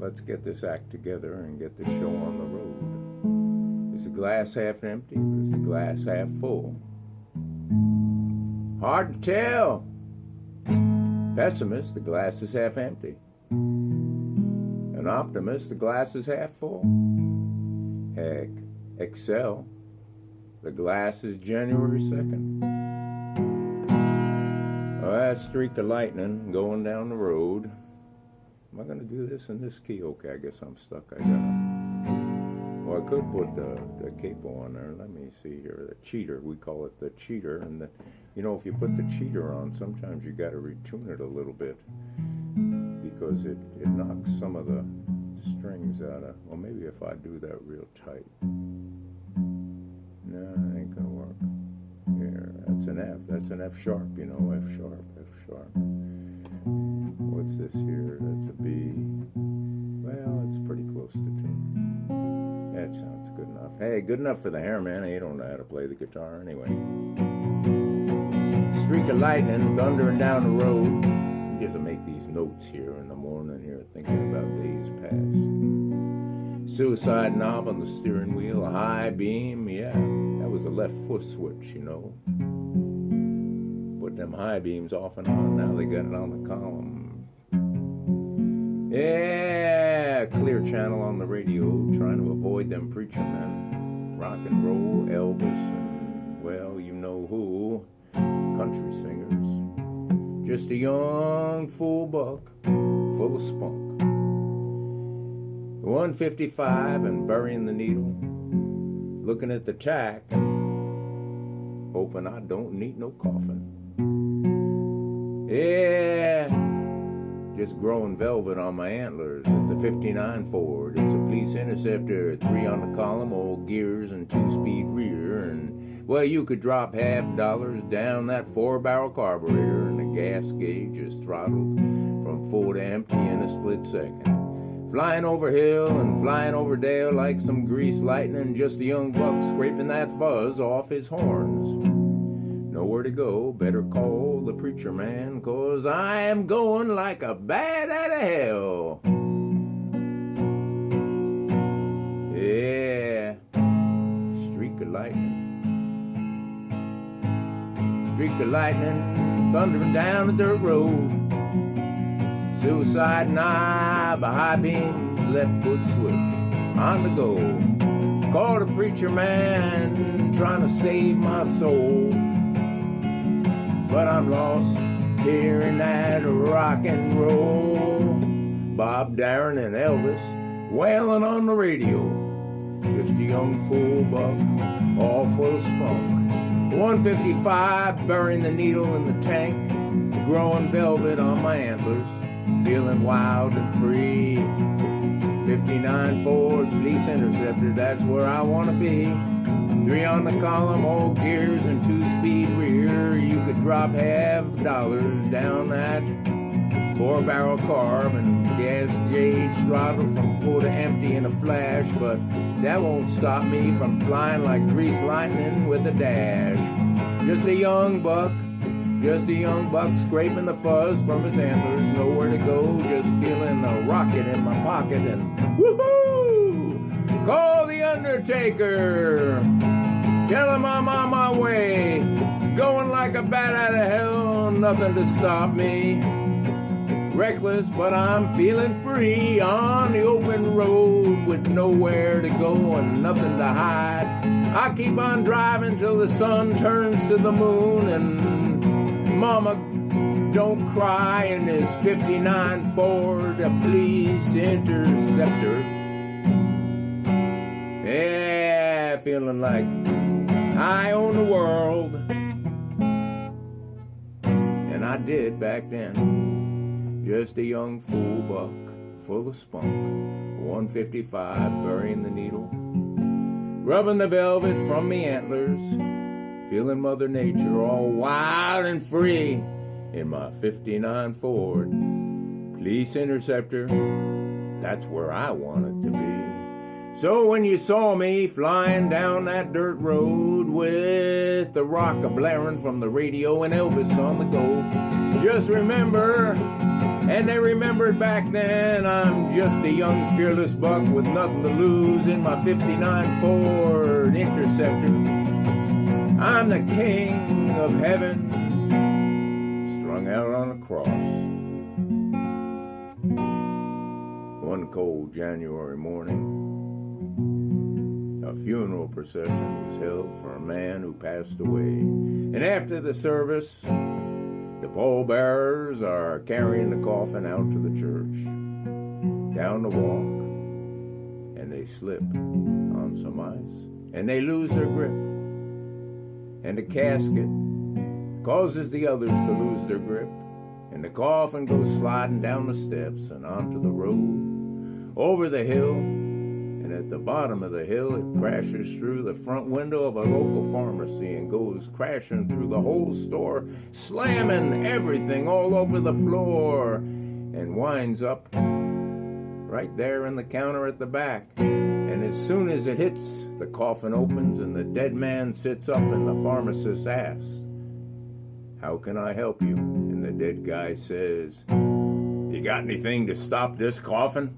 let's get this act together and get the show on the road. Is the glass half empty or is the glass half full? Hard to tell. Pessimist, the glass is half empty. An optimist, the glass is half full. Heck, Excel, the glass is January 2nd. Well, that streak of lightning going down the road. Am I going to do this in this key? Okay, I guess I'm stuck. I got. Well, I could put the capo on there. Let me see here. The cheater. We call it the cheater. And if you put the cheater on, sometimes you got to retune it a little bit because it knocks some of the strings out of. Well, maybe if I do that real tight. No, it ain't gonna work. Here, that's an F. That's an F sharp. F sharp, F sharp. What's this here? That's a B. Well, it's pretty close to tune. That sounds good enough. Hey, good enough for the hairman. He don't know how to play the guitar anyway. Streak of lightning, thundering down the road. You have to make these notes here in the morning here, thinking about days past. Suicide knob on the steering wheel, a high beam, yeah, that was a left foot switch, Put them high beams off and on, now they got it on the column. Yeah, clear channel on the radio, trying to avoid them preacher men. Rock and roll, Elvis, and, well, you know who, country singers. Just a young fool buck, full of spunk. 155 and burying the needle, looking at the tack, hoping I don't need no coffin. Yeah, just growing velvet on my antlers. It's a 59 Ford, it's a police Intercepter, 3 on the column, old gears and 2-speed rear, and well, you could drop $50 down that 4-barrel carburetor, and the gas gauge is throttled from full to empty in a split second. Flying over hill and flying over dale like some grease lightning, just a young buck scraping that fuzz off his horns. Nowhere to go, better call the preacher man, 'cause I am going like a bat out of hell. Yeah, streak of lightning. Streak of lightning, thundering down the dirt road. Suicide knob, a high beam, left foot switch, on the go. Called a preacher man, trying to save my soul. But I'm lost here in that rock and roll. Bob Darin and Elvis wailing on the radio. Just a young fool buck, all full of spunk. 155, burying the needle in the tank. Growing velvet on my antlers. Feeling wild and free. 59 Ford, police Interceptor, that's where I want to be. 3 on the column, old gears and 2-speed rear. You could drop $50 down that 4-barrel carb and gas gauge throttle from full to empty in a flash. But that won't stop me from flying like grease lightning with a dash. Just a young buck scraping the fuzz from his antlers, nowhere to go, just feeling a rocket in my pocket, and woohoo! Call the Undertaker! Tell him I'm on my way, going like a bat out of hell, nothing to stop me. Reckless, but I'm feeling free on the open road with nowhere to go and nothing to hide. I keep on driving till the sun turns to the moon, and Mama, don't cry in this 59 Ford, a police Interceptor. Yeah, feeling like I own the world. And I did back then. Just a young fool buck, full of spunk. 155, burying the needle. Rubbing the velvet from me antlers. Feeling Mother Nature all wild and free in my 59 Ford police Interceptor. That's where I wanted to be. So when you saw me flying down that dirt road with the rock a blaring from the radio and Elvis on the go, just remember And they remembered back then I'm just a young fearless buck with nothing to lose in my 59 Ford Intercepter. I'm the king of heaven, strung out on a cross. One cold January morning, a funeral procession was held for a man who passed away. And after the service, the pallbearers are carrying the coffin out to the church, down the walk, and they slip on some ice, and they lose their grip. And the casket causes the others to lose their grip, and the coffin goes sliding down the steps and onto the road, over the hill, and at the bottom of the hill it crashes through the front window of a local pharmacy and goes crashing through the whole store, slamming everything all over the floor, and winds up right there in the counter at the back. And as soon as it hits, the coffin opens and the dead man sits up, and the pharmacist asks, "How can I help you?" And the dead guy says, "You got anything to stop this coffin?"